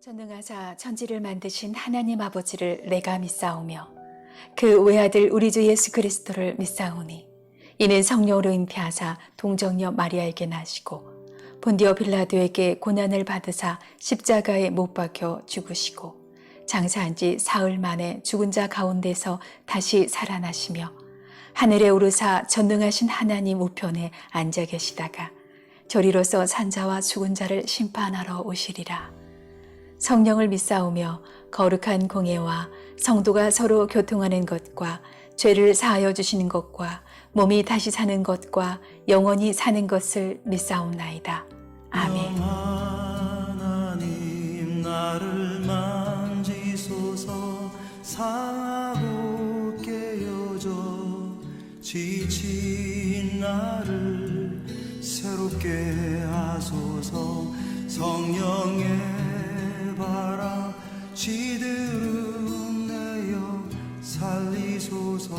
전능하사 천지를 만드신 하나님 아버지를 내가 믿사오며 그 외아들 우리 주 예수 그리스도를 믿사오니 이는 성령으로 잉태하사 동정녀 마리아에게 나시고 본디오 빌라도에게 고난을 받으사 십자가에 못 박혀 죽으시고 장사한 지 사흘 만에 죽은 자 가운데서 다시 살아나시며 하늘에 오르사 전능하신 하나님 우편에 앉아 계시다가 저리로서 산자와 죽은 자를 심판하러 오시리라. 성령을 믿사오며 거룩한 공예와 성도가 서로 교통하는 것과 죄를 사하여 주시는 것과 몸이 다시 사는 것과 영원히 사는 것을 믿사옵나이다. 아멘. 하나님 나를 만지소서. 상하고 깨어져 지친 나를 새롭게 하소서. 성령의 바람 시들음 내어 살리소서.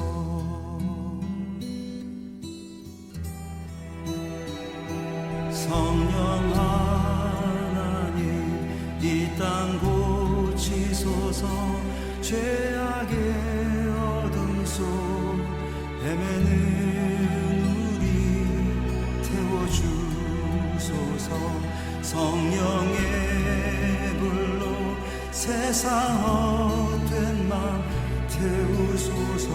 성령 하나님 이 땅 고치소서. 죄악의 어둠 속 헤매는 우리 태워주소서. 성령의 불로 세상 헛된 맘 태우소서.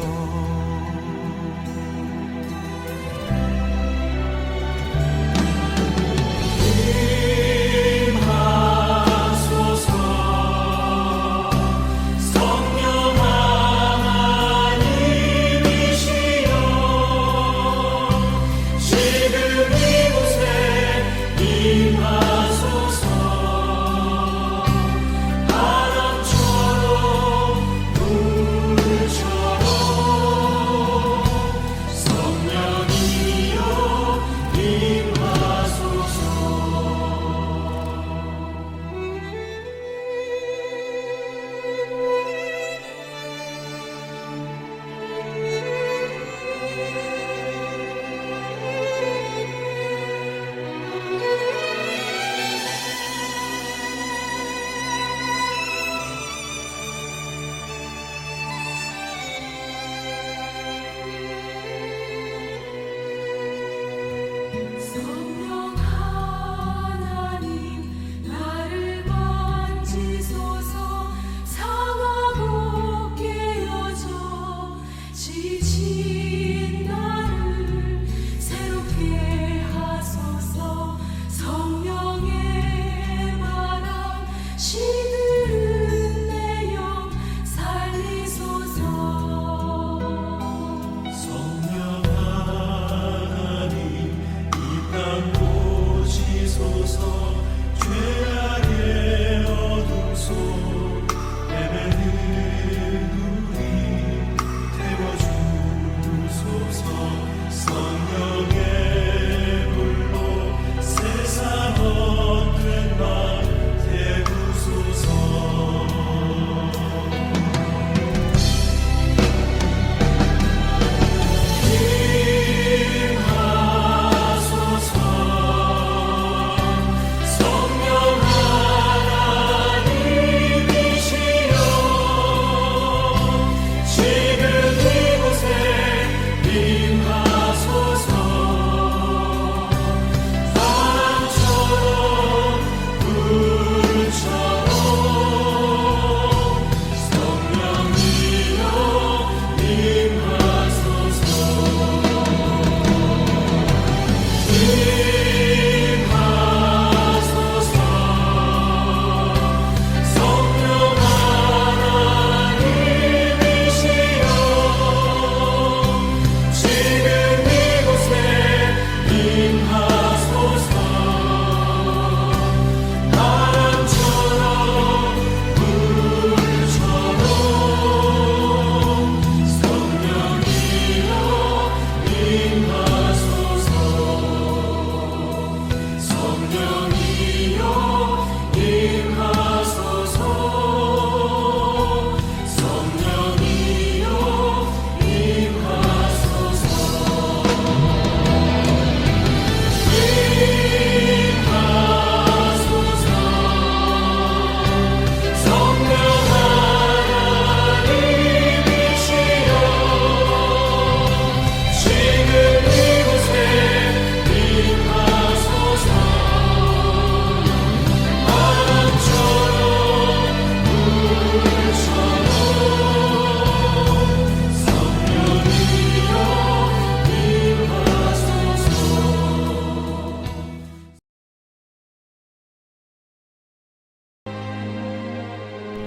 바람처럼 물처럼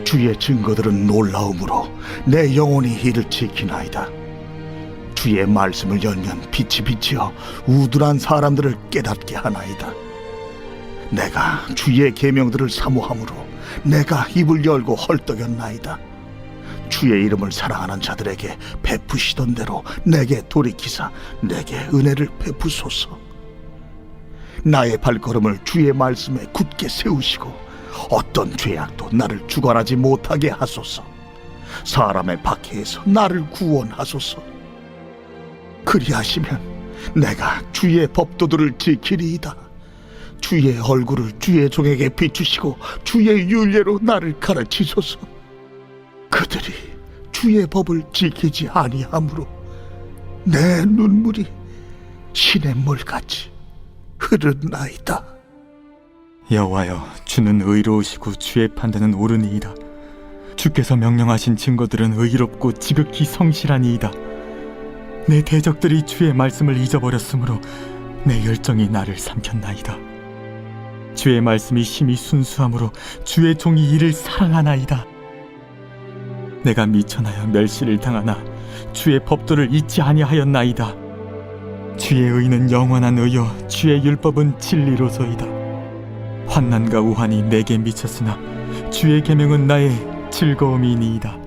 주의 증거들은 놀라움으로 내 영혼이 이를 지키나이다. 주의 말씀을 열면 빛이 비치어 우둔한 사람들을 깨닫게 하나이다. 내가 주의 계명들을 사모함으로 내가 입을 열고 헐떡였나이다. 주의 이름을 사랑하는 자들에게 베푸시던 대로 내게 돌이키사 내게 은혜를 베푸소서. 나의 발걸음을 주의 말씀에 굳게 세우시고 어떤 죄악도 나를 주관하지 못하게 하소서. 사람의 박해에서 나를 구원하소서. 그리하시면 내가 주의 법도들을 지키리이다. 주의 얼굴을 주의 종에게 비추시고 주의 윤례로 나를 가르치소서. 그들이 주의 법을 지키지 아니하므로 내 눈물이 시냇물같이 흐르나이다. 여호와여, 주는 의로우시고 주의 판단은 옳으니이다. 주께서 명령하신 증거들은 의롭고 지극히 성실하니이다. 내 대적들이 주의 말씀을 잊어버렸으므로 내 열정이 나를 삼켰나이다. 주의 말씀이 심히 순수함으로 주의 종이 이를 사랑하나이다. 내가 미천하여 멸시를 당하나 주의 법도를 잊지 아니하였나이다. 주의 의는 영원한 의요 주의 율법은 진리로소이다. 환난과 우환이 내게 미쳤으나 주의 계명은 나의 즐거움이니이다.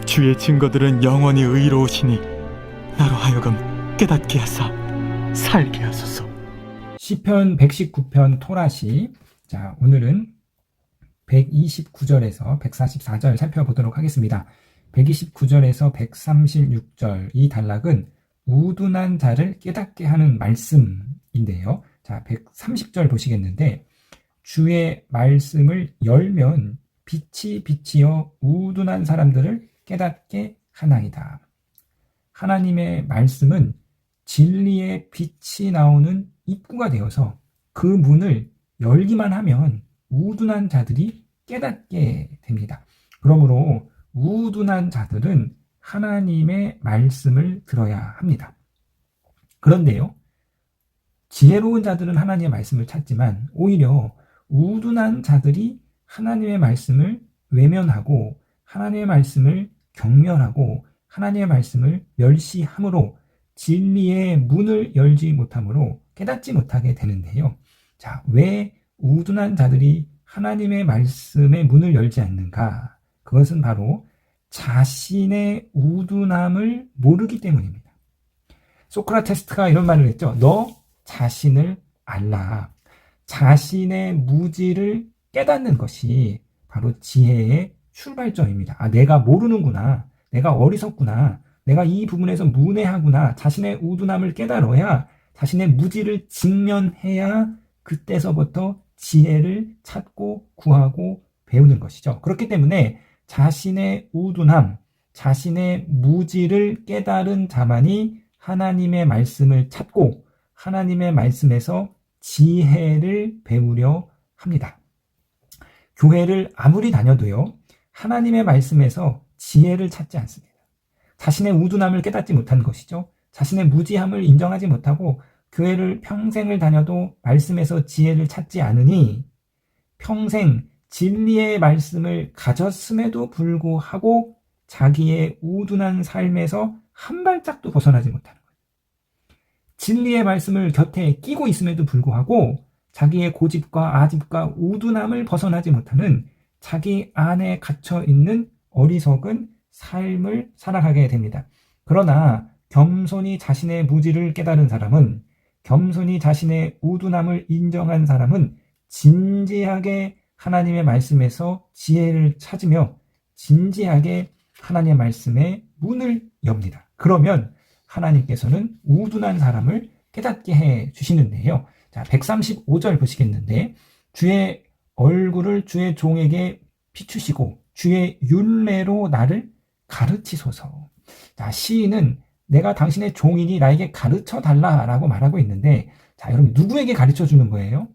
주의 증거들은 영원히 의로우시니 나로 하여금 깨닫게 하사 살게 하소서. 시편 119편 토라시. 자, 오늘은 129절에서 144절 살펴보도록 하겠습니다. 129절에서 136절 이 단락은 우둔한 자를 깨닫게 하는 말씀인데요. 자, 130절 보시겠는데, 주의 말씀을 열면 빛이 비치어 우둔한 사람들을 깨닫게 하나이다. 하나님의 말씀은 진리의 빛이 나오는 입구가 되어서 그 문을 열기만 하면 우둔한 자들이 깨닫게 됩니다. 그러므로 우둔한 자들은 하나님의 말씀을 들어야 합니다. 그런데요, 지혜로운 자들은 하나님의 말씀을 찾지만 오히려 우둔한 자들이 하나님의 말씀을 외면하고 하나님의 말씀을 경멸하고 하나님의 말씀을 멸시함으로 진리의 문을 열지 못함으로 깨닫지 못하게 되는데요. 자, 왜 우둔한 자들이 하나님의 말씀의 문을 열지 않는가? 그것은 바로 자신의 우둔함을 모르기 때문입니다. 소크라테스가 이런 말을 했죠. 너 자신을 알라. 자신의 무지를 깨닫는 것이 바로 지혜의 출발점입니다. 아, 내가 모르는구나. 내가 어리석구나. 내가 이 부분에서 문외하구나. 자신의 우둔함을 깨달아야 자신의 무지를 직면해야 그때서부터 지혜를 찾고 구하고 배우는 것이죠. 그렇기 때문에 자신의 우둔함, 자신의 무지를 깨달은 자만이 하나님의 말씀을 찾고 하나님의 말씀에서 지혜를 배우려 합니다. 교회를 아무리 다녀도요, 하나님의 말씀에서 지혜를 찾지 않습니다. 자신의 우둔함을 깨닫지 못한 것이죠. 자신의 무지함을 인정하지 못하고 교회를 평생을 다녀도 말씀에서 지혜를 찾지 않으니 평생 진리의 말씀을 가졌음에도 불구하고 자기의 우둔한 삶에서 한 발짝도 벗어나지 못하는 거예요. 진리의 말씀을 곁에 끼고 있음에도 불구하고 자기의 고집과 아집과 우둔함을 벗어나지 못하는 자기 안에 갇혀 있는 어리석은 삶을 살아가게 됩니다. 그러나 겸손히 자신의 무지를 깨달은 사람은, 겸손히 자신의 우둔함을 인정한 사람은 진지하게 하나님의 말씀에서 지혜를 찾으며 진지하게 하나님의 말씀의 문을 엽니다. 그러면 하나님께서는 우둔한 사람을 깨닫게 해 주시는데요. 자, 135절 보시겠는데, 주의 얼굴을 주의 종에게 비추시고 주의 율례로 나를 가르치소서. 자, 시인은 내가 당신의 종이니 나에게 가르쳐 달라라고 말하고 있는데, 자, 여러분 누구에게 가르쳐 주는 거예요?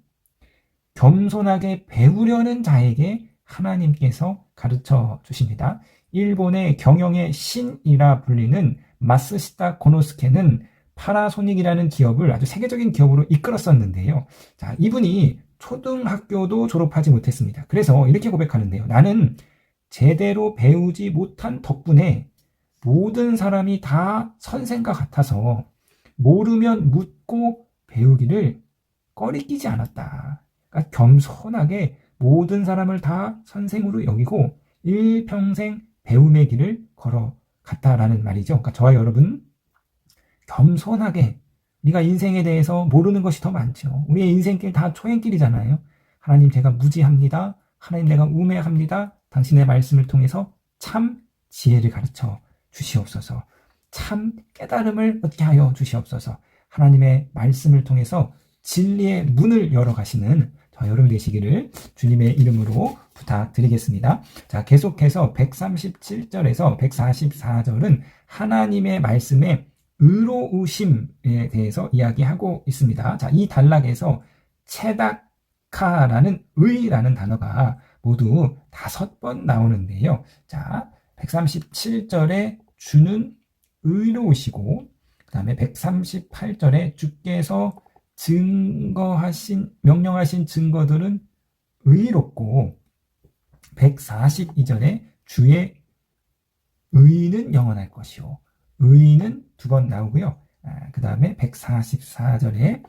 겸손하게 배우려는 자에게 하나님께서 가르쳐 주십니다. 일본의 경영의 신이라 불리는 마스시타 고노스케는 파나소닉이라는 기업을 아주 세계적인 기업으로 이끌었었는데요. 자, 이분이 초등학교도 졸업하지 못했습니다. 그래서 이렇게 고백하는데요. 나는 제대로 배우지 못한 덕분에 모든 사람이 다 선생과 같아서 모르면 묻고 배우기를 꺼리끼지 않았다. 그러니까 겸손하게 모든 사람을 다 선생으로 여기고 일평생 배움의 길을 걸어갔다라는 말이죠. 그러니까 저와 여러분 겸손하게 우리가 인생에 대해서 모르는 것이 더 많죠. 우리의 인생길 다 초행길이잖아요. 하나님 제가 무지합니다. 하나님 내가 우매합니다. 당신의 말씀을 통해서 참 지혜를 가르쳐 주시옵소서. 참 깨달음을 얻게 하여 주시옵소서. 하나님의 말씀을 통해서 진리의 문을 열어가시는 저 여러분 되시기를 주님의 이름으로 부탁드리겠습니다. 자, 계속해서 137절에서 144절은 하나님의 말씀의 의로우심에 대해서 이야기하고 있습니다. 자, 이 단락에서 체다카라는 의라는 단어가 모두 5번 나오는데요. 자, 137절에 주는 의로우시고, 그 다음에 138절에 주께서 명령하신 증거들은 의롭고, 142절에 주의 의는 영원할 것이요. 의는 2번 나오고요. 그 다음에 144절에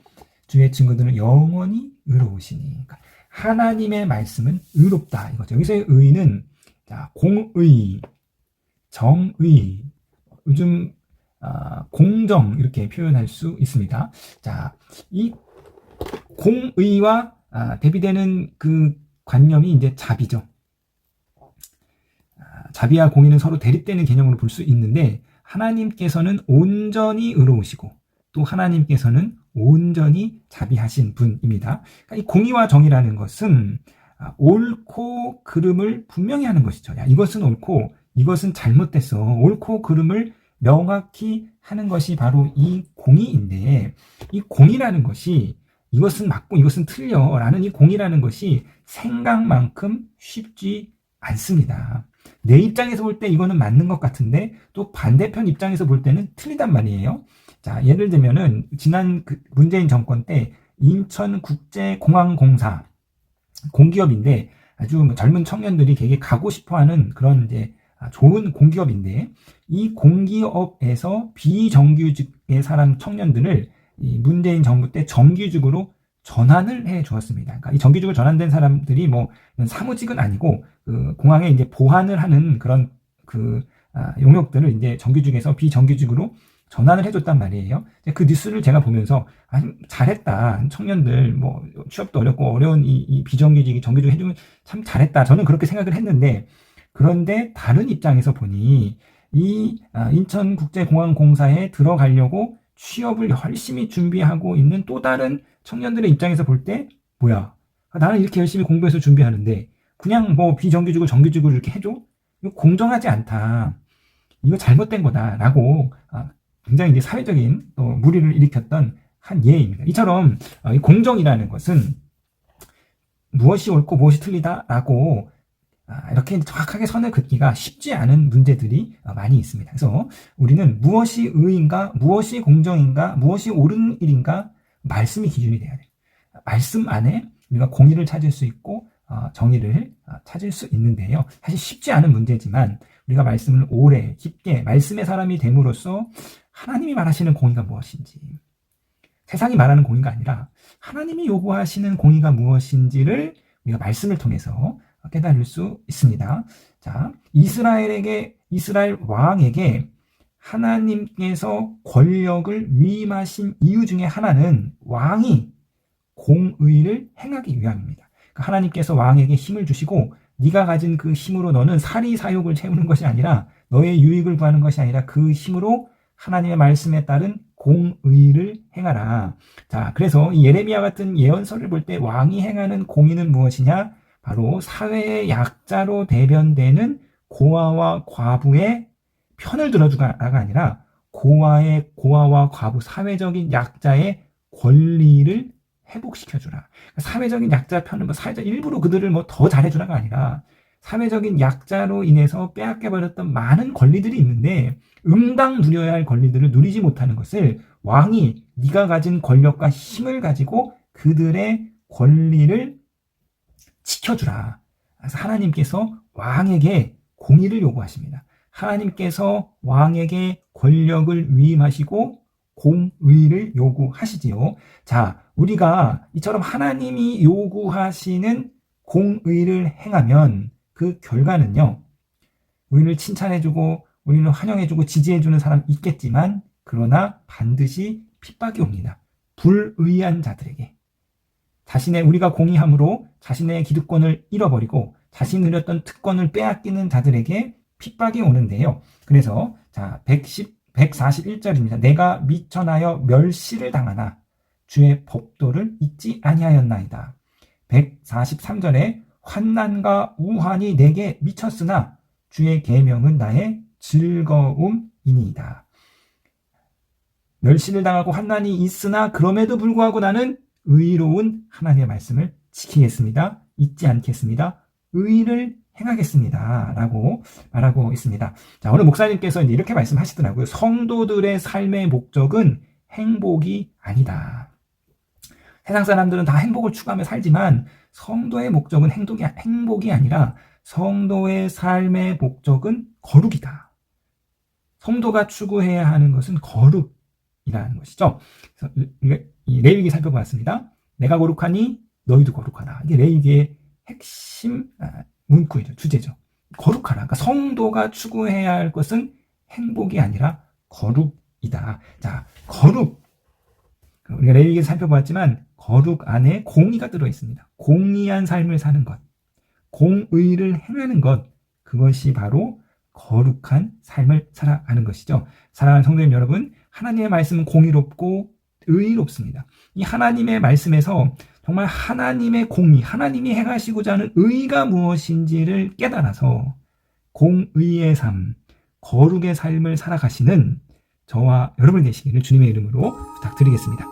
주의 증거들은 영원히 의로우시니. 그러니까 하나님의 말씀은 의롭다 이거죠. 여기서의 의는 공의, 정의, 요즘 공정 이렇게 표현할 수 있습니다. 자, 이 공의와 대비되는 그 관념이 이제 자비죠. 자비와 공의는 서로 대립되는 개념으로 볼 수 있는데 하나님께서는 온전히 의로우시고 또 하나님께서는 온전히 자비하신 분입니다. 그러니까 이 공의와 정의라는 것은 옳고 그름을 분명히 하는 것이죠. 야, 이것은 옳고 이것은 잘못됐어. 옳고 그름을 명확히 하는 것이 바로 이 공의인데, 이 공의라는 것이 이것은 맞고 이것은 틀려 라는 이 공의라는 것이 생각만큼 쉽지 않습니다. 내 입장에서 볼 때 이거는 맞는 것 같은데 또 반대편 입장에서 볼 때는 틀리단 말이에요. 자, 예를 들면은 지난 문재인 정권 때 인천국제공항공사 공기업인데 아주 젊은 청년들이 되게 가고 싶어하는 그런 이제 좋은 공기업인데 이 공기업에서 비정규직의 사람 청년들을 이 문재인 정부 때 정규직으로 전환을 해 주었습니다. 그러니까 이 정규직으로 전환된 사람들이 뭐 사무직은 아니고 그 공항에 이제 보안을 하는 그런 용역들을 이제 정규직에서 비정규직으로 전환을 해줬단 말이에요. 그 뉴스를 제가 보면서 잘했다. 청년들 뭐 취업도 어렵고 어려운 이 비정규직이 정규직 해주면 참 잘했다. 저는 그렇게 생각을 했는데 그런데 다른 입장에서 보니 이 인천국제공항공사에 들어가려고 취업을 열심히 준비하고 있는 또 다른 청년들의 입장에서 볼 때 뭐야? 나는 이렇게 열심히 공부해서 준비하는데 그냥 뭐 비정규직을 정규직으로 이렇게 해줘? 이거 공정하지 않다. 이거 잘못된 거다라고 굉장히 이제 사회적인 또 물의를 일으켰던 한 예입니다. 이처럼 이 공정이라는 것은 무엇이 옳고 무엇이 틀리다라고 이렇게 정확하게 선을 긋기가 쉽지 않은 문제들이 많이 있습니다. 그래서 우리는 무엇이 의인가, 무엇이 공정인가, 무엇이 옳은 일인가 말씀이 기준이 돼야 돼요. 말씀 안에 우리가 공의를 찾을 수 있고 정의를 찾을 수 있는데요. 사실 쉽지 않은 문제지만 우리가 말씀을 오래 깊게 말씀의 사람이 됨으로써 하나님이 말하시는 공의가 무엇인지, 세상이 말하는 공의가 아니라 하나님이 요구하시는 공의가 무엇인지를 우리가 말씀을 통해서 깨달을 수 있습니다. 자, 이스라엘 왕에게 하나님께서 권력을 위임하신 이유 중에 하나는 왕이 공의를 행하기 위함입니다. 그러니까 하나님께서 왕에게 힘을 주시고 네가 가진 그 힘으로 너는 사리사욕을 채우는 것이 아니라 너의 유익을 구하는 것이 아니라 그 힘으로 하나님의 말씀에 따른 공의를 행하라. 자, 그래서 이 예레미야 같은 예언서를 볼 때 왕이 행하는 공의는 무엇이냐? 바로 사회의 약자로 대변되는 고아와 과부의 편을 들어주가가 아니라 고아와 과부, 사회적인 약자의 권리를 회복시켜주라. 사회적인 약자 편을 사회적 일부러 그들을 더 잘해주라가 아니라 사회적인 약자로 인해서 빼앗겨버렸던 많은 권리들이 있는데 응당 누려야 할 권리들을 누리지 못하는 것을 왕이 네가 가진 권력과 힘을 가지고 그들의 권리를 지켜주라. 그래서 하나님께서 왕에게 공의를 요구하십니다. 하나님께서 왕에게 권력을 위임하시고 공의를 요구하시지요. 자, 우리가 이처럼 하나님이 요구하시는 공의를 행하면 그 결과는요, 우리를 칭찬해주고 우리를 환영해주고 지지해주는 사람 있겠지만, 그러나 반드시 핍박이 옵니다. 불의한 자들에게. 우리가 공의함으로 자신의 기득권을 잃어버리고 자신이 누렸던 특권을 빼앗기는 자들에게 핍박이 오는데요. 그래서 자, 141절입니다. 내가 미천하여 멸시를 당하나 주의 법도를 잊지 아니하였나이다. 143절에 환난과 우환이 내게 미쳤으나 주의 계명은 나의 즐거움이니이다. 멸시를 당하고 환난이 있으나 그럼에도 불구하고 나는 의로운 하나님의 말씀을 지키겠습니다. 잊지 않겠습니다. 의를 행하겠습니다. 라고 말하고 있습니다. 자, 어느 목사님께서 이렇게 말씀하시더라고요. 성도들의 삶의 목적은 행복이 아니다. 세상 사람들은 다 행복을 추구하며 살지만 성도의 목적은 행복이 아니라 성도의 삶의 목적은 거룩이다. 성도가 추구해야 하는 것은 거룩이라는 것이죠. 그래서 이 레위기 살펴보았습니다. 내가 거룩하니 너희도 거룩하라. 이게 레위기의 핵심 문구이죠. 주제죠. 거룩하라. 그러니까 성도가 추구해야 할 것은 행복이 아니라 거룩이다. 자, 거룩. 우리가 레위기에서 살펴보았지만 거룩 안에 공의가 들어있습니다. 공의한 삶을 사는 것, 공의를 행하는 것, 그것이 바로 거룩한 삶을 살아가는 것이죠. 사랑하는 성도님 여러분, 하나님의 말씀은 공의롭고 의롭습니다. 이 하나님의 말씀에서 정말 하나님의 공의, 하나님이 행하시고자 하는 의가 무엇인지를 깨달아서 공의의 삶, 거룩의 삶을 살아가시는 저와 여러분 되시기를 주님의 이름으로 부탁드리겠습니다.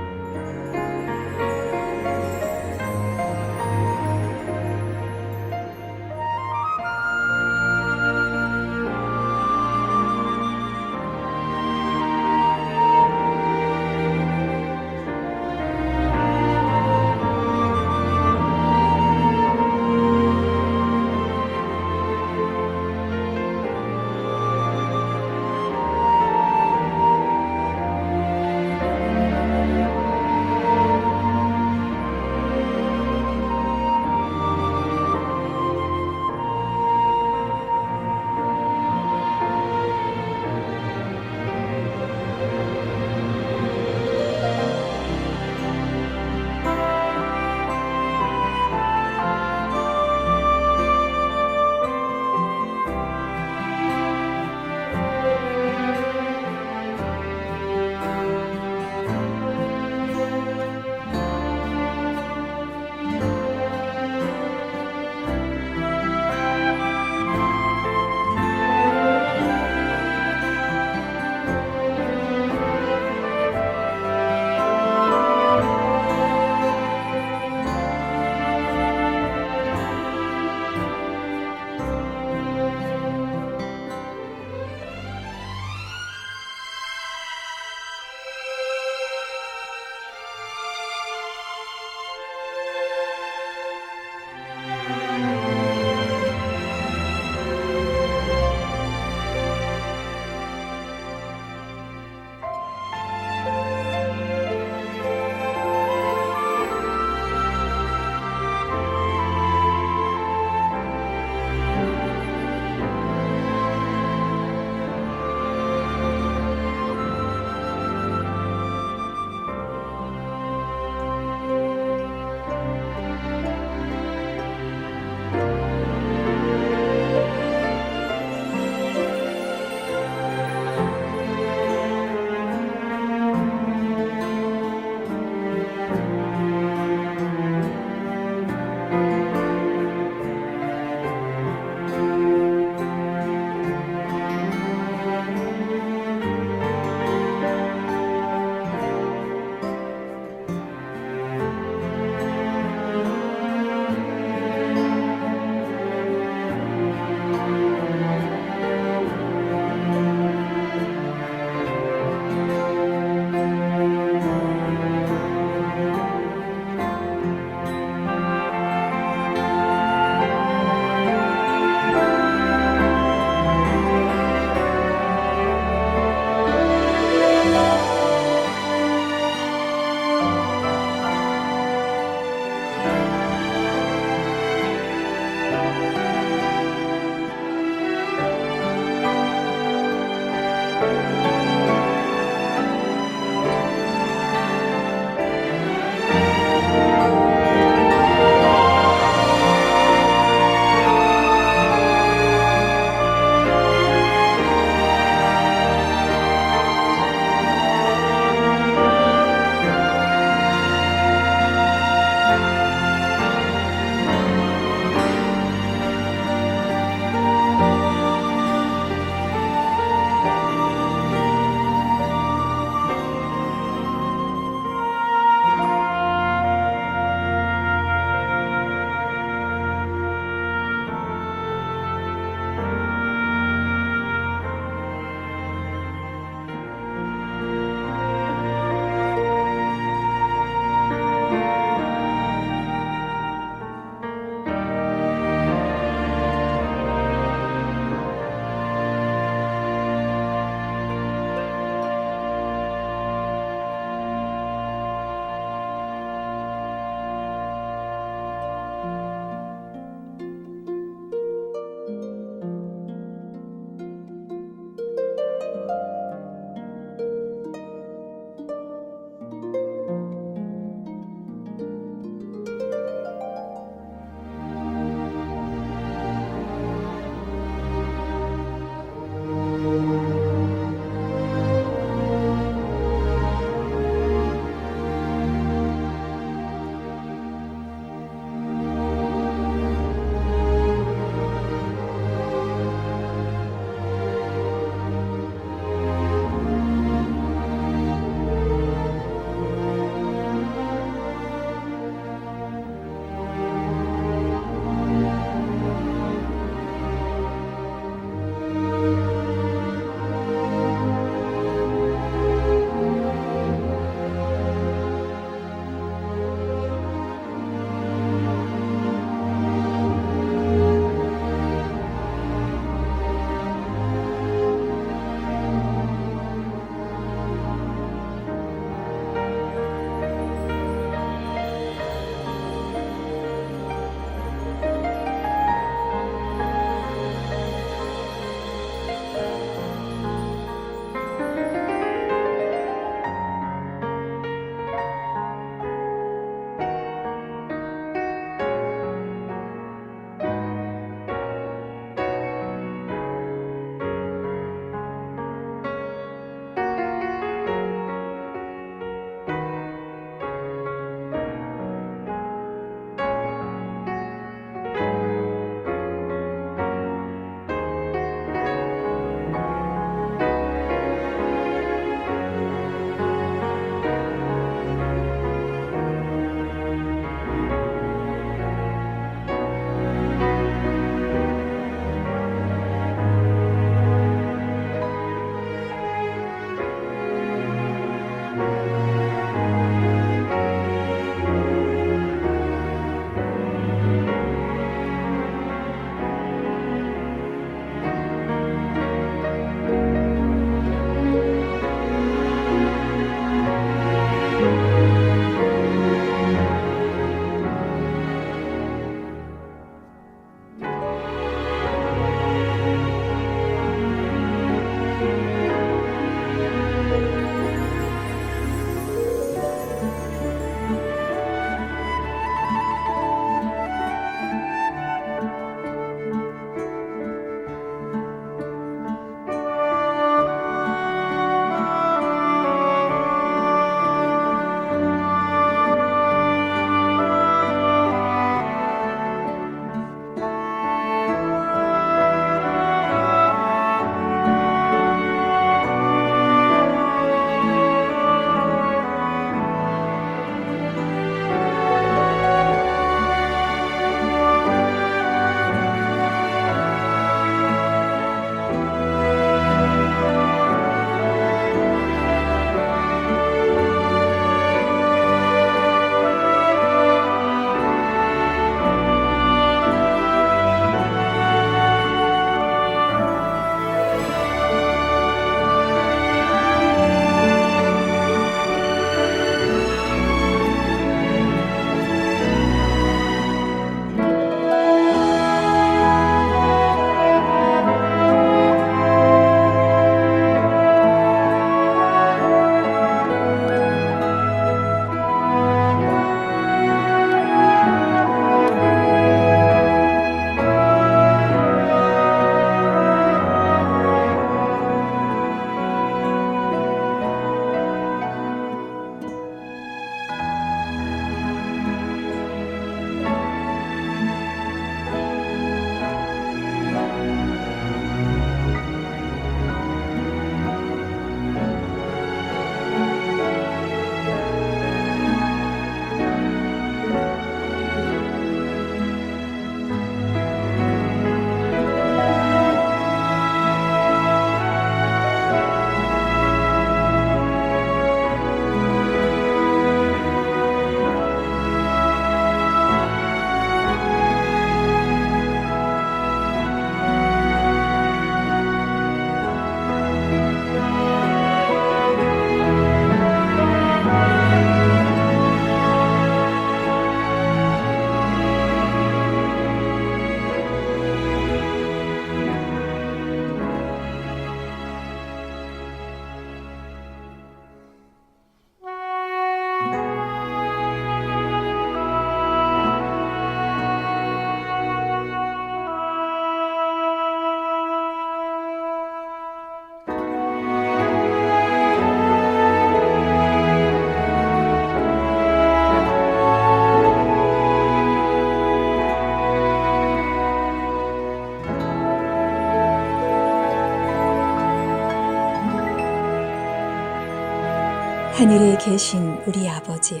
하늘에 계신 우리 아버지여,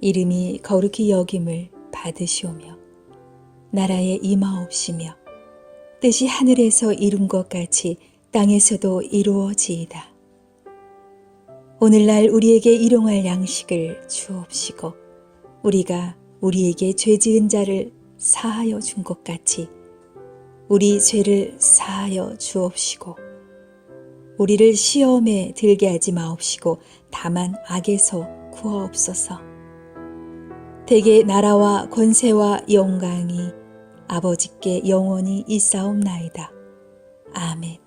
이름이 거룩히 여김을 받으시오며 나라에 임하옵시며 뜻이 하늘에서 이룬 것 같이 땅에서도 이루어지이다. 오늘날 우리에게 일용할 양식을 주옵시고 우리가 우리에게 죄 지은 자를 사하여 준 것 같이 우리 죄를 사하여 주옵시고 우리를 시험에 들게 하지 마옵시고 다만 악에서 구하옵소서. 대개 나라와 권세와 영광이 아버지께 영원히 있사옵나이다. 아멘.